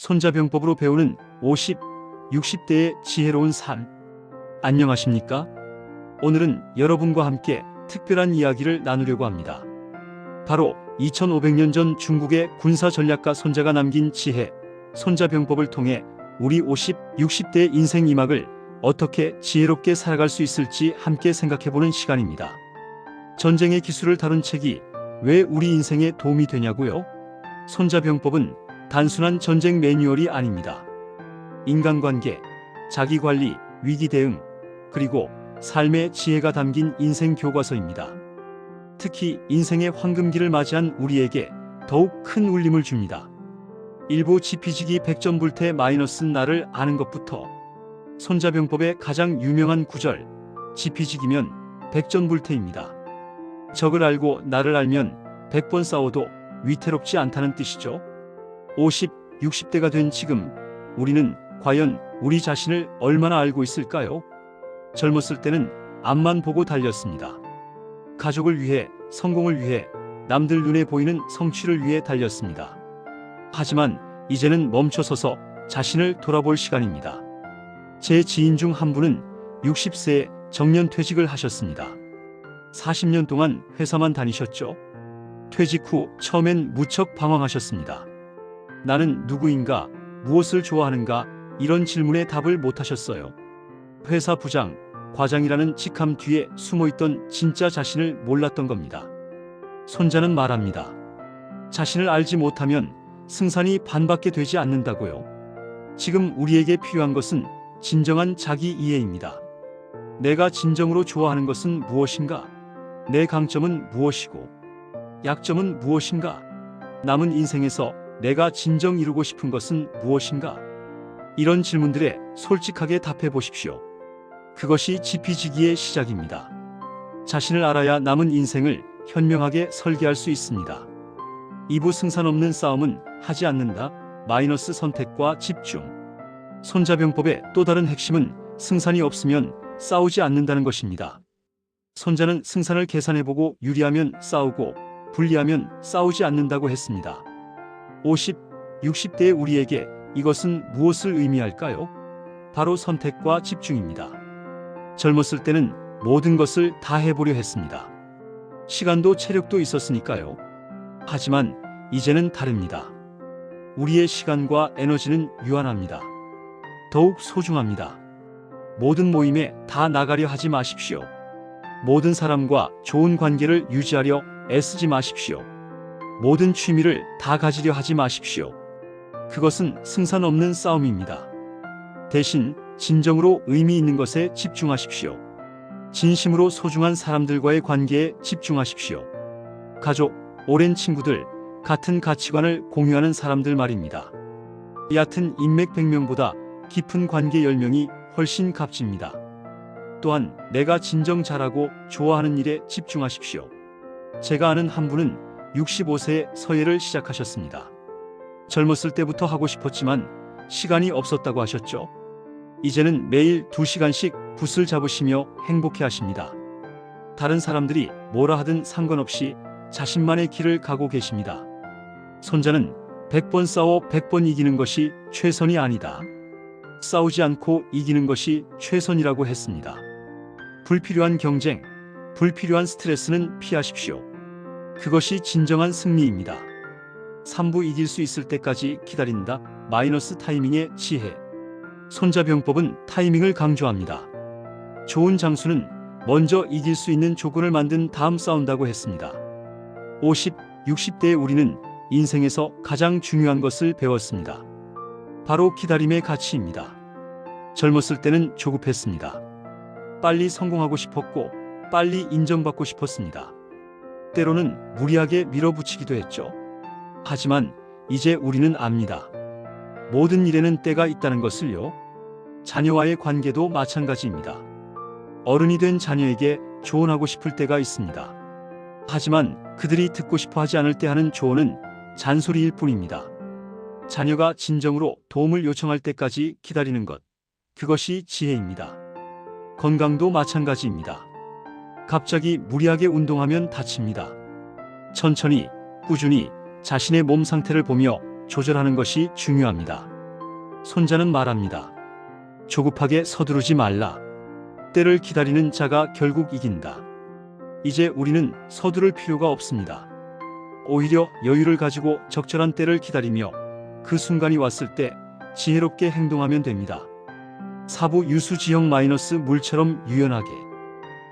손자병법으로 배우는 50, 60대의 지혜로운 삶. 안녕하십니까? 오늘은 여러분과 함께 특별한 이야기를 나누려고 합니다. 바로 2500년 전 중국의 군사 전략가 손자가 남긴 지혜, 손자병법을 통해 우리 50, 60대의 인생 이막을 어떻게 지혜롭게 살아갈 수 있을지 함께 생각해보는 시간입니다. 전쟁의 기술을 다룬 책이 왜 우리 인생에 도움이 되냐고요? 손자병법은 단순한 전쟁 매뉴얼이 아닙니다. 인간관계, 자기관리, 위기 대응, 그리고 삶의 지혜가 담긴 인생 교과서입니다. 특히 인생의 황금기를 맞이한 우리에게 더욱 큰 울림을 줍니다. 일부 지피지기 백전불태 마이너스 나를 아는 것부터 손자병법의 가장 유명한 구절, 지피지기면 백전불태입니다. 적을 알고 나를 알면 100번 싸워도 위태롭지 않다는 뜻이죠. 50, 60대가 된 지금 우리는 과연 우리 자신을 얼마나 알고 있을까요? 젊었을 때는 앞만 보고 달렸습니다. 가족을 위해, 성공을 위해, 남들 눈에 보이는 성취를 위해 달렸습니다. 하지만 이제는 멈춰서서 자신을 돌아볼 시간입니다. 제 지인 중 한 분은 60세에 정년퇴직을 하셨습니다. 40년 동안 회사만 다니셨죠. 퇴직 후 처음엔 무척 방황하셨습니다. 나는 누구인가, 무엇을 좋아하는가, 이런 질문에 답을 못하셨어요. 회사 부장, 과장이라는 직함 뒤에 숨어있던 진짜 자신을 몰랐던 겁니다. 손자는 말합니다. 자신을 알지 못하면 승산이 반밖에 되지 않는다고요. 지금 우리에게 필요한 것은 진정한 자기 이해입니다. 내가 진정으로 좋아하는 것은 무엇인가? 내 강점은 무엇이고 약점은 무엇인가? 남은 인생에서 내가 진정 이루고 싶은 것은 무엇인가? 이런 질문들에 솔직하게 답해 보십시오. 그것이 지피지기의 시작입니다. 자신을 알아야 남은 인생을 현명하게 설계할 수 있습니다. 2부 승산 없는 싸움은 하지 않는다. 마이너스 선택과 집중. 손자병법의 또 다른 핵심은 승산이 없으면 싸우지 않는다는 것입니다. 손자는 승산을 계산해보고 유리하면 싸우고 불리하면 싸우지 않는다고 했습니다. 50, 60대의 우리에게 이것은 무엇을 의미할까요? 바로 선택과 집중입니다. 젊었을 때는 모든 것을 다 해보려 했습니다. 시간도 체력도 있었으니까요. 하지만 이제는 다릅니다. 우리의 시간과 에너지는 유한합니다. 더욱 소중합니다. 모든 모임에 다 나가려 하지 마십시오. 모든 사람과 좋은 관계를 유지하려 애쓰지 마십시오. 모든 취미를 다 가지려 하지 마십시오. 그것은 승산 없는 싸움입니다. 대신 진정으로 의미 있는 것에 집중하십시오. 진심으로 소중한 사람들과의 관계에 집중하십시오. 가족, 오랜 친구들, 같은 가치관을 공유하는 사람들 말입니다. 얕은 인맥 100명보다 깊은 관계 10명이 훨씬 값집니다. 또한 내가 진정 잘하고 좋아하는 일에 집중하십시오. 제가 아는 한 분은 65세에 서예를 시작하셨습니다. 젊었을 때부터 하고 싶었지만 시간이 없었다고 하셨죠. 이제는 매일 2시간씩 붓을 잡으시며 행복해 하십니다. 다른 사람들이 뭐라 하든 상관없이 자신만의 길을 가고 계십니다. 손자는 100번 싸워 100번 이기는 것이 최선이 아니다. 싸우지 않고 이기는 것이 최선이라고 했습니다. 불필요한 경쟁, 불필요한 스트레스는 피하십시오. 그것이 진정한 승리입니다. 3부 이길 수 있을 때까지 기다린다. 마이너스 타이밍의 지혜. 손자병법은 타이밍을 강조합니다. 좋은 장수는 먼저 이길 수 있는 조건을 만든 다음 싸운다고 했습니다. 50, 60대의 우리는 인생에서 가장 중요한 것을 배웠습니다. 바로 기다림의 가치입니다. 젊었을 때는 조급했습니다. 빨리 성공하고 싶었고 빨리 인정받고 싶었습니다. 때로는 무리하게 밀어붙이기도 했죠. 하지만 이제 우리는 압니다. 모든 일에는 때가 있다는 것을요. 자녀와의 관계도 마찬가지입니다. 어른이 된 자녀에게 조언하고 싶을 때가 있습니다. 하지만 그들이 듣고 싶어 하지 않을 때 하는 조언은 잔소리일 뿐입니다. 자녀가 진정으로 도움을 요청할 때까지 기다리는 것, 그것이 지혜입니다. 건강도 마찬가지입니다. 갑자기 무리하게 운동하면 다칩니다. 천천히, 꾸준히 자신의 몸 상태를 보며 조절하는 것이 중요합니다. 손자는 말합니다. 조급하게 서두르지 말라. 때를 기다리는 자가 결국 이긴다. 이제 우리는 서두를 필요가 없습니다. 오히려 여유를 가지고 적절한 때를 기다리며 그 순간이 왔을 때 지혜롭게 행동하면 됩니다. 사부 유수지형 마이너스 물처럼 유연하게.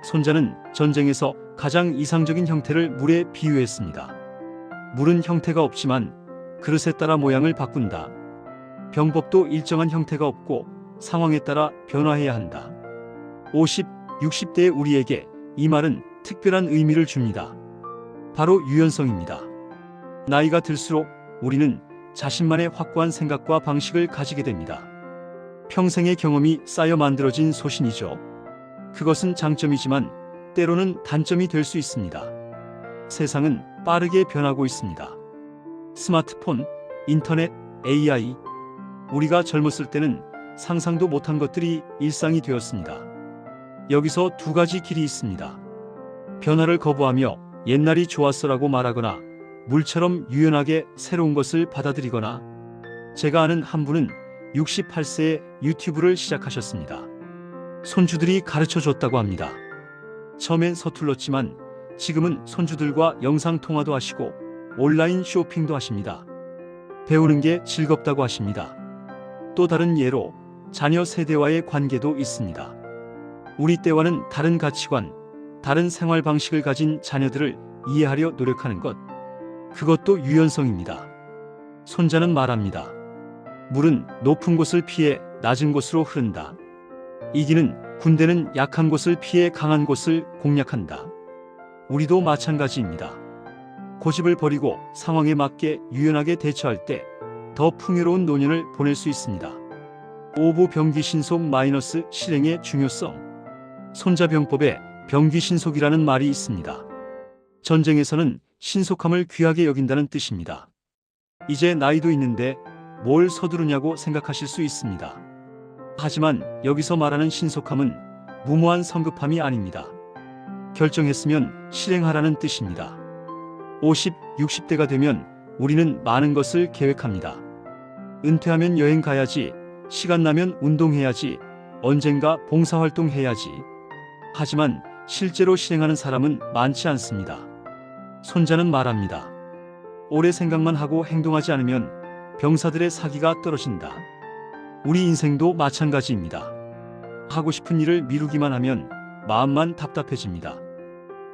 손자는 전쟁에서 가장 이상적인 형태를 물에 비유했습니다. 물은 형태가 없지만 그릇에 따라 모양을 바꾼다. 병법도 일정한 형태가 없고 상황에 따라 변화해야 한다. 50, 60대의 우리에게 이 말은 특별한 의미를 줍니다. 바로 유연성입니다. 나이가 들수록 우리는 자신만의 확고한 생각과 방식을 가지게 됩니다. 평생의 경험이 쌓여 만들어진 소신이죠. 그것은 장점이지만 때로는 단점이 될 수 있습니다. 세상은 빠르게 변하고 있습니다. 스마트폰, 인터넷, AI. 우리가 젊었을 때는 상상도 못한 것들이 일상이 되었습니다. 여기서 두 가지 길이 있습니다. 변화를 거부하며 옛날이 좋았어라고 말하거나 물처럼 유연하게 새로운 것을 받아들이거나. 제가 아는 한 분은 68세에 유튜브를 시작하셨습니다. 손주들이 가르쳐 줬다고 합니다. 처음엔 서툴렀지만 지금은 손주들과 영상통화도 하시고 온라인 쇼핑도 하십니다. 배우는 게 즐겁다고 하십니다. 또 다른 예로 자녀 세대와의 관계도 있습니다. 우리 때와는 다른 가치관, 다른 생활 방식을 가진 자녀들을 이해하려 노력하는 것. 그것도 유연성입니다. 손자는 말합니다. 물은 높은 곳을 피해 낮은 곳으로 흐른다. 이기는 군대는 약한 곳을 피해 강한 곳을 공략한다. 우리도 마찬가지입니다. 고집을 버리고 상황에 맞게 유연하게 대처할 때 더 풍요로운 노년을 보낼 수 있습니다. 오부 병기신속 마이너스 실행의 중요성. 손자병법에 병기신속이라는 말이 있습니다. 전쟁에서는 신속함을 귀하게 여긴다는 뜻입니다. 이제 나이도 있는데 뭘 서두르냐고 생각하실 수 있습니다. 하지만 여기서 말하는 신속함은 무모한 성급함이 아닙니다. 결정했으면 실행하라는 뜻입니다. 50, 60대가 되면 우리는 많은 것을 계획합니다. 은퇴하면 여행 가야지, 시간 나면 운동해야지, 언젠가 봉사활동 해야지. 하지만 실제로 실행하는 사람은 많지 않습니다. 손자는 말합니다. 오래 생각만 하고 행동하지 않으면 병사들의 사기가 떨어진다. 우리 인생도 마찬가지입니다. 하고 싶은 일을 미루기만 하면 마음만 답답해집니다.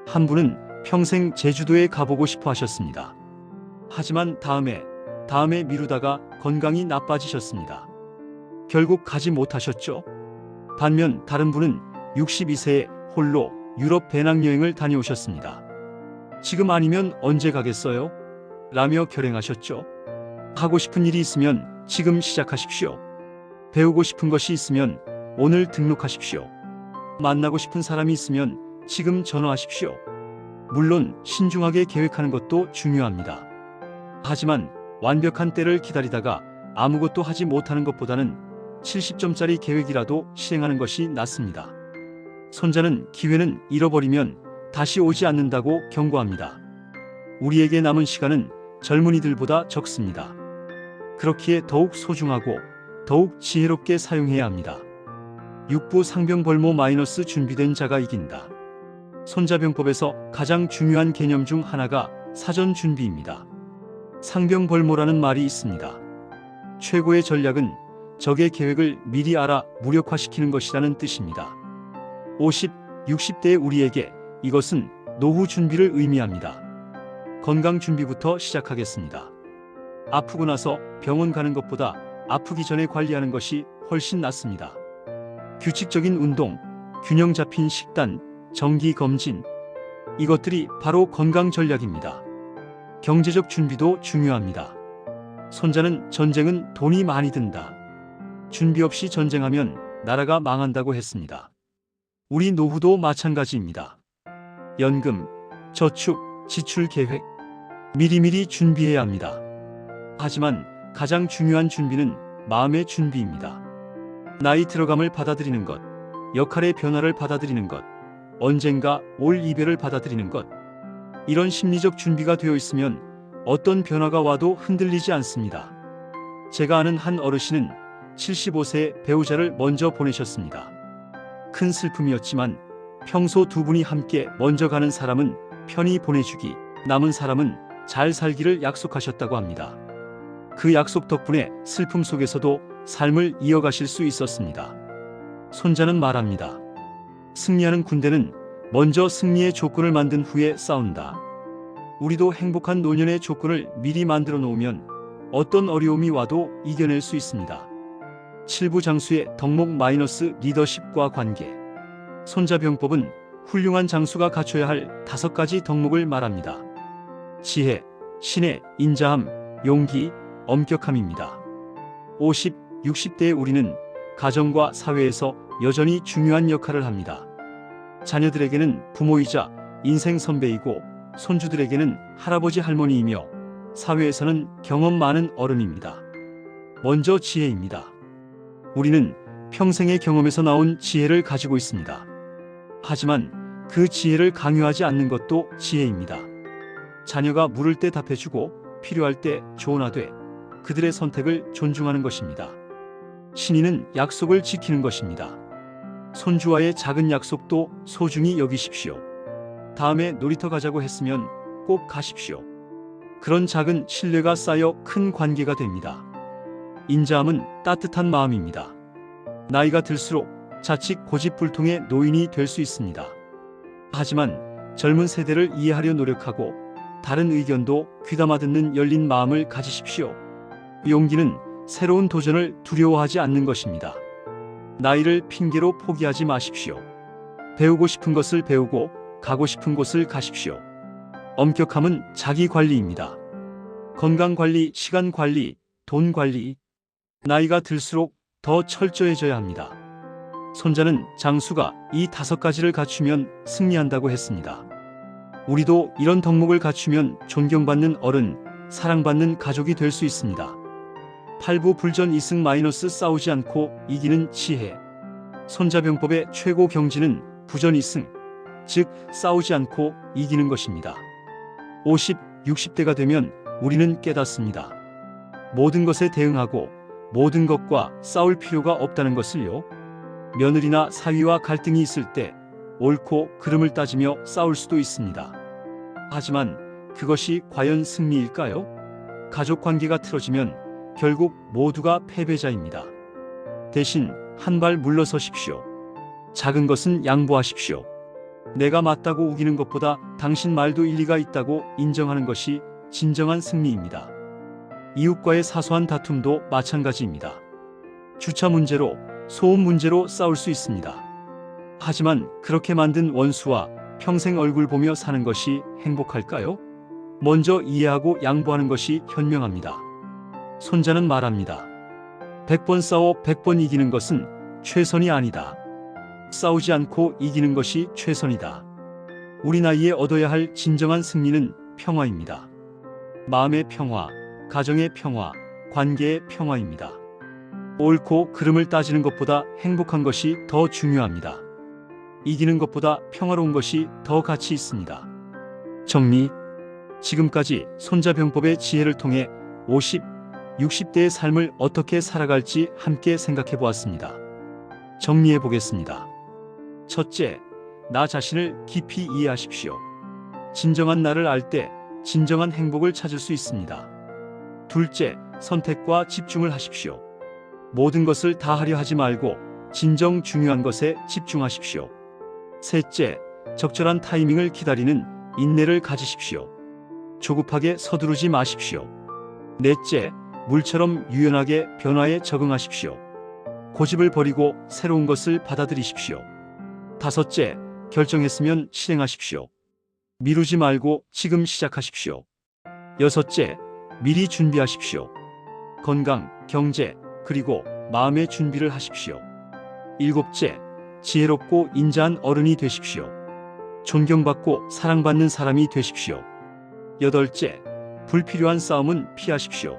한 분은 평생 제주도에 가보고 싶어 하셨습니다. 하지만 다음에 미루다가 건강이 나빠지셨습니다. 결국 가지 못하셨죠. 반면 다른 분은 62세에 홀로 유럽 배낭여행을 다녀오셨습니다. 지금 아니면 언제 가겠어요? 라며 결행하셨죠. 하고 싶은 일이 있으면 지금 시작하십시오. 배우고 싶은 것이 있으면 오늘 등록하십시오. 만나고 싶은 사람이 있으면 지금 전화하십시오. 물론 신중하게 계획하는 것도 중요합니다. 하지만 완벽한 때를 기다리다가 아무것도 하지 못하는 것보다는 70점짜리 계획이라도 실행하는 것이 낫습니다. 손자는 기회는 잃어버리면 다시 오지 않는다고 경고합니다. 우리에게 남은 시간은 젊은이들보다 적습니다. 그렇기에 더욱 소중하고 더욱 지혜롭게 사용해야 합니다. 육부 상병벌모 마이너스 준비된 자가 이긴다. 손자병법에서 가장 중요한 개념 중 하나가 사전 준비입니다. 상병벌모라는 말이 있습니다. 최고의 전략은 적의 계획을 미리 알아 무력화시키는 것이라는 뜻입니다. 50, 60대의 우리에게 이것은 노후 준비를 의미합니다. 건강 준비부터 시작하겠습니다. 아프고 나서 병원 가는 것보다 아프기 전에 관리하는 것이 훨씬 낫습니다. 규칙적인 운동, 균형 잡힌 식단, 정기 검진. 이것들이 바로 건강 전략입니다. 경제적 준비도 중요합니다. 손자는 전쟁은 돈이 많이 든다. 준비 없이 전쟁하면 나라가 망한다고 했습니다. 우리 노후도 마찬가지입니다. 연금, 저축, 지출 계획. 미리미리 준비해야 합니다. 하지만 가장 중요한 준비는 마음의 준비입니다. 나이 들어감을 받아들이는 것, 역할의 변화를 받아들이는 것, 언젠가 올 이별을 받아들이는 것. 이런 심리적 준비가 되어 있으면 어떤 변화가 와도 흔들리지 않습니다. 제가 아는 한 어르신은 75세 배우자를 먼저 보내셨습니다. 큰 슬픔이었지만 평소 두 분이 함께 먼저 가는 사람은 편히 보내주기, 남은 사람은 잘 살기를 약속하셨다고 합니다. 그 약속 덕분에 슬픔 속에서도 삶을 이어가실 수 있었습니다. 손자는 말합니다. 승리하는 군대는 먼저 승리의 조건을 만든 후에 싸운다. 우리도 행복한 노년의 조건을 미리 만들어 놓으면 어떤 어려움이 와도 이겨낼 수 있습니다. 7부 장수의 덕목 - 리더십과 관계. 손자병법은 훌륭한 장수가 갖춰야 할 5가지 덕목을 말합니다. 지혜, 신의, 인자함, 용기, 엄격함입니다. 50, 60대의 우리는 가정과 사회에서 여전히 중요한 역할을 합니다. 자녀들에게는 부모이자 인생 선배이고 손주들에게는 할아버지 할머니이며 사회에서는 경험 많은 어른입니다. 먼저 지혜입니다. 우리는 평생의 경험에서 나온 지혜를 가지고 있습니다. 하지만 그 지혜를 강요하지 않는 것도 지혜입니다. 자녀가 물을 때 답해주고 필요할 때 조언하되 그들의 선택을 존중하는 것입니다. 신의는 약속을 지키는 것입니다. 손주와의 작은 약속도 소중히 여기십시오. 다음에 놀이터 가자고 했으면 꼭 가십시오. 그런 작은 신뢰가 쌓여 큰 관계가 됩니다. 인자함은 따뜻한 마음입니다. 나이가 들수록 자칫 고집불통의 노인이 될 수 있습니다. 하지만 젊은 세대를 이해하려 노력하고 다른 의견도 귀담아 듣는 열린 마음을 가지십시오. 용기는 새로운 도전을 두려워하지 않는 것입니다. 나이를 핑계로 포기하지 마십시오. 배우고 싶은 것을 배우고 가고 싶은 곳을 가십시오. 엄격함은 자기 관리입니다. 건강 관리, 시간 관리, 돈 관리. 나이가 들수록 더 철저해져야 합니다. 손자는 장수가 이 5가지를 갖추면 승리한다고 했습니다. 우리도 이런 덕목을 갖추면 존경받는 어른, 사랑받는 가족이 될 수 있습니다. 8부 불전 이승 - 싸우지 않고 이기는 지혜. 손자병법의 최고 경지는 부전 이승, 즉 싸우지 않고 이기는 것입니다. 50, 60대가 되면 우리는 깨닫습니다. 모든 것에 대응하고 모든 것과 싸울 필요가 없다는 것을요. 며느리나 사위와 갈등이 있을 때 옳고 그름을 따지며 싸울 수도 있습니다. 하지만 그것이 과연 승리일까요? 가족 관계가 틀어지면 결국 모두가 패배자입니다. 대신 한 발 물러서십시오. 작은 것은 양보하십시오. 내가 맞다고 우기는 것보다 당신 말도 일리가 있다고 인정하는 것이 진정한 승리입니다. 이웃과의 사소한 다툼도 마찬가지입니다. 주차 문제로, 소음 문제로 싸울 수 있습니다. 하지만 그렇게 만든 원수와 평생 얼굴 보며 사는 것이 행복할까요? 먼저 이해하고 양보하는 것이 현명합니다. 손자는 말합니다. 100번 싸워 100번 이기는 것은 최선이 아니다. 싸우지 않고 이기는 것이 최선이다. 우리 나이에 얻어야 할 진정한 승리는 평화입니다. 마음의 평화, 가정의 평화, 관계의 평화입니다. 옳고 그름을 따지는 것보다 행복한 것이 더 중요합니다. 이기는 것보다 평화로운 것이 더 가치 있습니다. 정리. 지금까지 손자병법의 지혜를 통해 50, 60대의 삶을 어떻게 살아갈지 함께 생각해 보았습니다. 정리해 보겠습니다. 첫째, 나 자신을 깊이 이해하십시오. 진정한 나를 알 때 진정한 행복을 찾을 수 있습니다. 둘째, 선택과 집중을 하십시오. 모든 것을 다 하려 하지 말고 진정 중요한 것에 집중하십시오. 셋째, 적절한 타이밍을 기다리는 인내를 가지십시오. 조급하게 서두르지 마십시오. 넷째, 물처럼 유연하게 변화에 적응하십시오. 고집을 버리고 새로운 것을 받아들이십시오. 다섯째, 결정했으면 실행하십시오. 미루지 말고 지금 시작하십시오. 여섯째, 미리 준비하십시오. 건강, 경제, 그리고 마음의 준비를 하십시오. 일곱째, 지혜롭고 인자한 어른이 되십시오. 존경받고 사랑받는 사람이 되십시오. 여덟째, 불필요한 싸움은 피하십시오.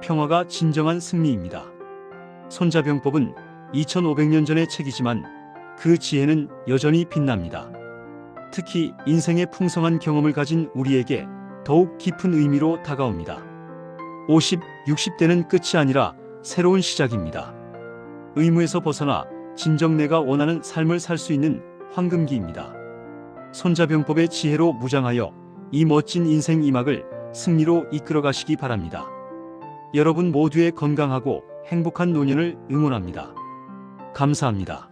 평화가 진정한 승리입니다. 손자병법은 2500년 전의 책이지만 그 지혜는 여전히 빛납니다. 특히 인생의 풍성한 경험을 가진 우리에게 더욱 깊은 의미로 다가옵니다. 50, 60대는 끝이 아니라 새로운 시작입니다. 의무에서 벗어나 진정 내가 원하는 삶을 살 수 있는 황금기입니다. 손자병법의 지혜로 무장하여 이 멋진 인생 2막을 승리로 이끌어 가시기 바랍니다. 여러분 모두의 건강하고 행복한 노년을 응원합니다. 감사합니다.